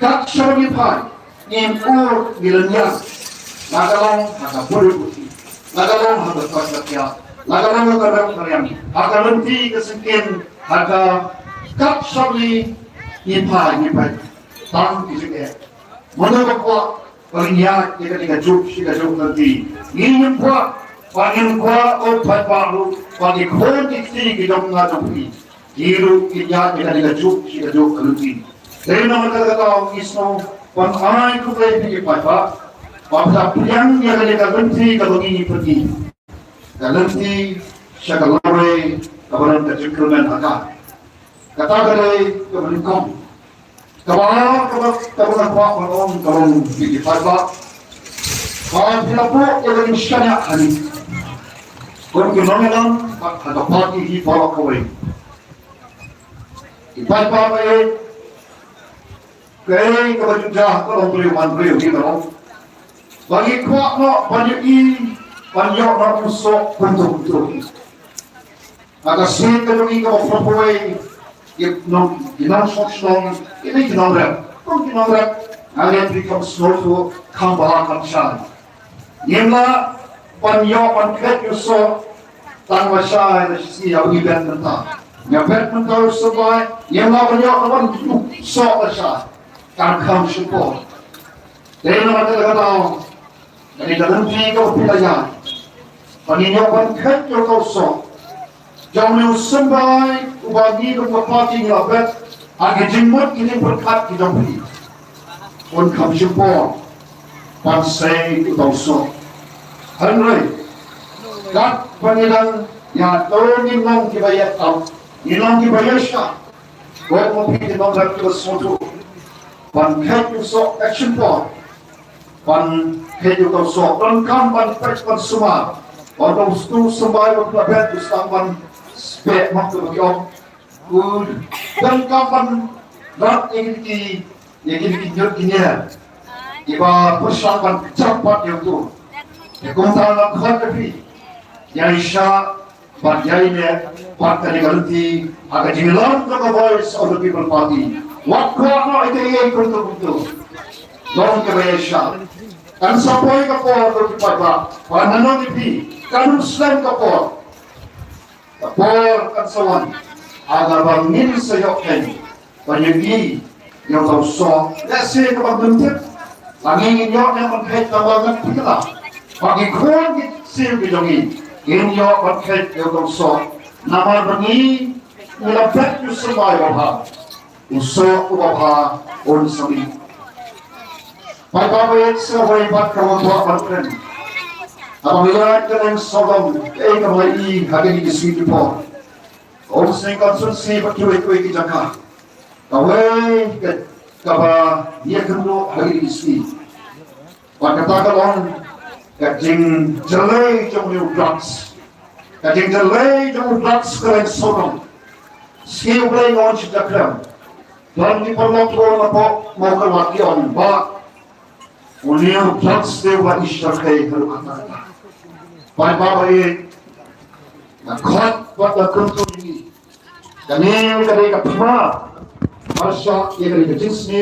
Kat syarami pai, ngimur milenial, nagalong haka puri putih, nagalong haka kasatya, nagalong haka karyam, haka lenti kesekian, haka kat syarami ngipai, tang kisik menurut kuat, palinyak jika juk nanti, ngimur kuat, pangin kuat, obat baru, pagi kon dikti kita mengadupi, hidup kita jika juk nanti. Dari nama kata Isno, pangkai ku boleh pergi pada, pada yang kita ganti kalau ini pergi, ganti sekalore kabaran terjengkelman agak, kata kali keberengkong, kabar kuat kalau pergi pada, kalau tidak boleh yang misalnya hari, kalau kita ada parti di bawah kawai, ipai kaya kebajudah kalau beliau kita bagi kuat nak banyak nak musuh untuk agak sih kalau kita berperang kita sokong ini kita rap ada become slow kambah kamshan nyela banyak banget musuh tanpa syai sih yang ibarat mentah nyabet mentah sebaik nyela banyak orang sok syaiการคำชุบโบเรื่องนั้นก็ต้องในการนั้นที่เขาพิจารณาตอนนี้เนี่ยวันแค่เราต้องสอบจงมีสบายอุบาลีกับพระที่เราแบบอาจจะจิมมัดกินประคัดกินจงพีคนคำชุบโบวันเสยต้องสอบฮันเลยกัดวันนี้นั้นอย่าโดนนิมงที่ไปยัดเอานิมงที่ไปยัดชาก็มองพี่น้องรักตัวสมทุวันแค่ยุโสแอคชั่นพอร์ตวันแค่ยุโสวันคำวันเป็ดวันสมาวันต้องสู้สบายวันประเภทสามวันสเปะมักตัวย่อมวันคำวันรักingin nyut kinya iba pusatวันcepat yang tu kontan nak khat tapi yang isyaวันใหญ่เนี่ยวันกันกันที่agak jilan the voice of the people party waktu apa itu yang betul-betul dorong ke Malaysia kan sampai ke Port untuk pada wanano di kan Muslim ke Port kan sawan agar bangin sayokkan banyaki yang tahu so lese ke banguntir langit yang menghait tawangan kita bagi kuat sir bidongi yang menghait yang tahu so nama bengi melapet semua orang usok ubah on sami pai bayat sahoi bat kawan tua batren apabila kalian sodom kembali hari di sini pun om sengkon sunsi batu ekoi kijaka kawai kaba dia kendo hari di sini kata kalon kajing jelai jomeu drugs kajing jelai jomeu drugs kalian sodom skill play launch dakram dan di perlombaan apa mau kelatihan bak ulian drugs dewa isyakai kalau kata pai bapa ye nakot pada kuntu ini dan ini dari kapima masa yang dari jenis